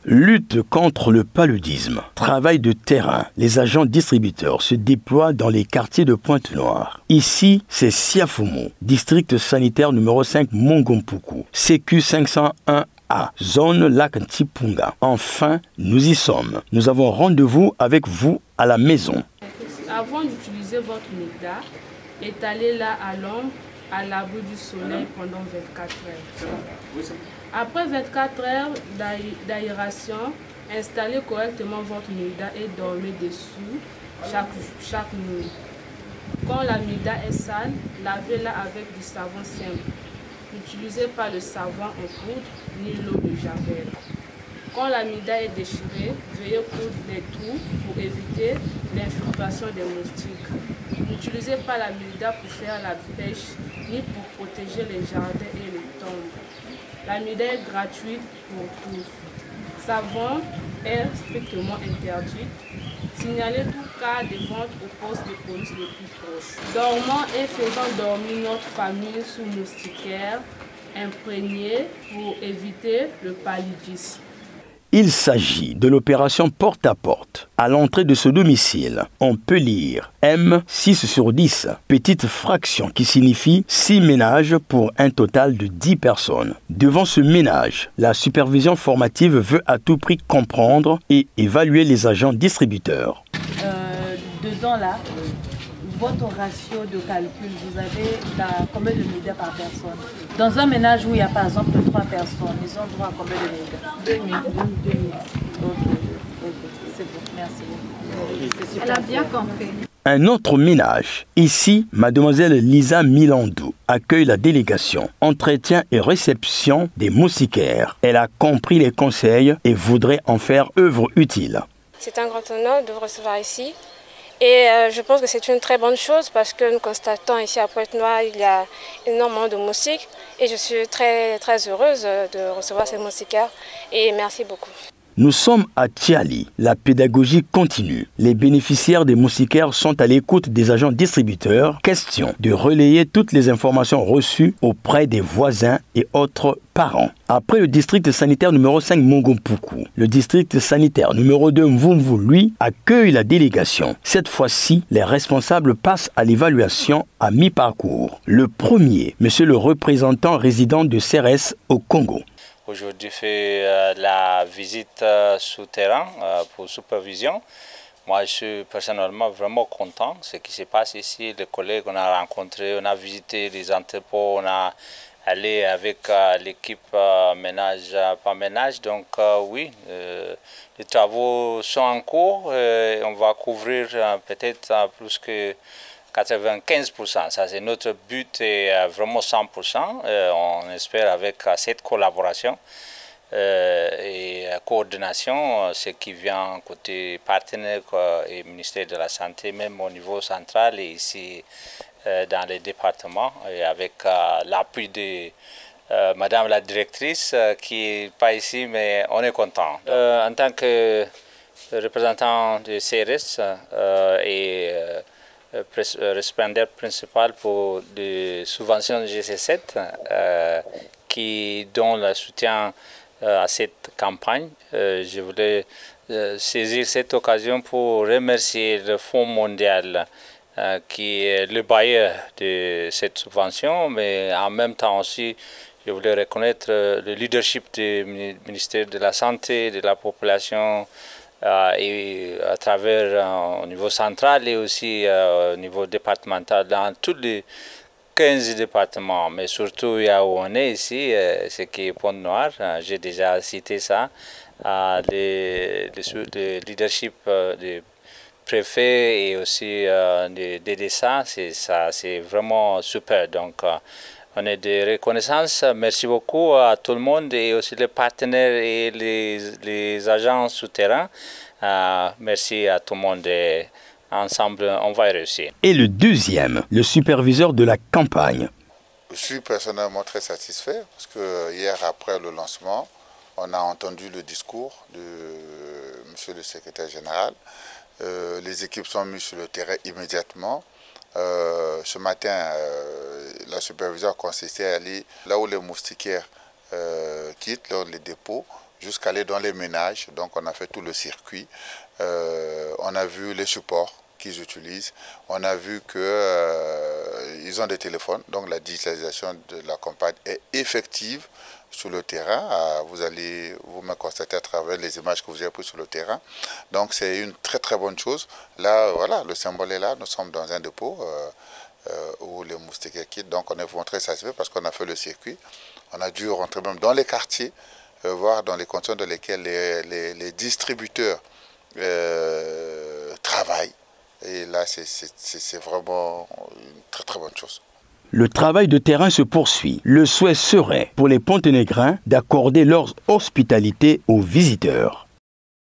Lutte contre le paludisme. Travail de terrain. Les agents distributeurs se déploient dans les quartiers de Pointe-Noire. Ici, c'est Siafumo, district sanitaire numéro 5 Mongompuku, CQ 501A, zone lac Ntipunga. Enfin, nous y sommes. Nous avons rendez-vous avec vous à la maison. Avant d'utiliser votre MIDA, étalez-la à l'ombre, à l'abri du soleil pendant 24 heures. Après 24 heures d'aération, installez correctement votre MIDA et dormez dessous chaque nuit. Quand la MIDA est sale, lavez-la avec du savon simple. N'utilisez pas le savon en poudre ni l'eau de javel. Quand la MIDA est déchirée, veuillez coudre les trous pour éviter l'infiltration des moustiques. N'utilisez pas la MIDA pour faire la pêche ni pour protéger les jardins et les tombes. La MIDA est gratuite pour tous. Sa vente est strictement interdite. Signalez tout cas de vente au poste de police le plus proche. Dormant et faisant dormir notre famille sous moustiquaire imprégnée pour éviter le paludisme. Il s'agit de l'opération porte à porte. À l'entrée de ce domicile, on peut lire M6 sur 10, petite fraction qui signifie 6 ménages pour un total de 10 personnes. Devant ce ménage, la supervision formative veut à tout prix comprendre et évaluer les agents distributeurs. Dedans là, votre ratio de calcul, vous avez combien de MIDA par personne? Dans un ménage où il y a par exemple 3 personnes, ils ont droit à combien de MIDA? 2000. Ok, c'est bon, merci. Elle a bien compris. Un autre ménage. Ici, mademoiselle Lisa Milandou accueille la délégation. Entretien et réception des moustiquaires. Elle a compris les conseils et voudrait en faire œuvre utile. C'est un grand honneur de vous recevoir ici. Et je pense que c'est une très bonne chose parce que nous constatons ici à Pointe-Noire, il y a énormément de moustiques. Et je suis très heureuse de recevoir ces moustiquaires. Et merci beaucoup. Nous sommes à Tiali. La pédagogie continue. Les bénéficiaires des moustiquaires sont à l'écoute des agents distributeurs. Question de relayer toutes les informations reçues auprès des voisins et autres parents. Après le district sanitaire numéro 5 Mongompuku, le district sanitaire numéro 2 Mvumvu, lui, accueille la délégation. Cette fois-ci, les responsables passent à l'évaluation à mi-parcours. Le premier, monsieur le représentant résident de CRS au Congo. Aujourd'hui, fait la visite sous terrain pour supervision. Moi, je suis personnellement vraiment content de ce qui se passe ici. Les collègues qu'on a rencontrés, on a visité les entrepôts, on a allé avec l'équipe ménage par ménage. Donc oui, les travaux sont en cours. On va couvrir peut-être plus que 95%, ça c'est notre but et vraiment 100%. On espère avec cette collaboration et coordination, ce qui vient côté partenaire et ministère de la Santé, même au niveau central et ici dans les départements, et avec l'appui de Madame la directrice qui n'est pas ici, mais on est content. En tant que représentant de CRS et récipiendaire principal pour des subventions de GC7 qui donne le soutien à cette campagne. Je voulais saisir cette occasion pour remercier le Fonds mondial qui est le bailleur de cette subvention, mais en même temps aussi je voulais reconnaître le leadership du ministère de la Santé, de la population, et à travers au niveau central et aussi au niveau départemental dans tous les 15 départements, mais surtout il y a où on est ici, ce qui est Pointe-Noire, j'ai déjà cité ça, le leadership du préfet et aussi des DDSA, c'est vraiment super. Donc on est de reconnaissance. Merci beaucoup à tout le monde et aussi les partenaires et les agents souterrains. Merci à tout le monde. Et ensemble, on va réussir. Et le deuxième, le superviseur de la campagne. Je suis personnellement très satisfait parce que hier, après le lancement, on a entendu le discours de monsieur le secrétaire général. Les équipes sont mises sur le terrain immédiatement. Ce matin, la supervision consistait à aller là où les moustiquaires quittent les dépôts jusqu'à aller dans les ménages. Donc on a fait tout le circuit. On a vu les supports qu'ils utilisent. On a vu qu'ils ont des téléphones. Donc la digitalisation de la campagne est effective sur le terrain. Vous allez vous-même constater à travers les images que vous avez prises sur le terrain. Donc c'est une très très bonne chose. Là, voilà, le symbole est là. Nous sommes dans un dépôt où les moustiquaires quittent. Donc on est vraiment très satisfait parce qu'on a fait le circuit. On a dû rentrer même dans les quartiers, voir dans les conditions dans lesquelles les distributeurs travaillent. Et là, c'est vraiment une très très bonne chose. Le travail de terrain se poursuit. Le souhait serait pour les Ponténégrins d'accorder leur hospitalité aux visiteurs.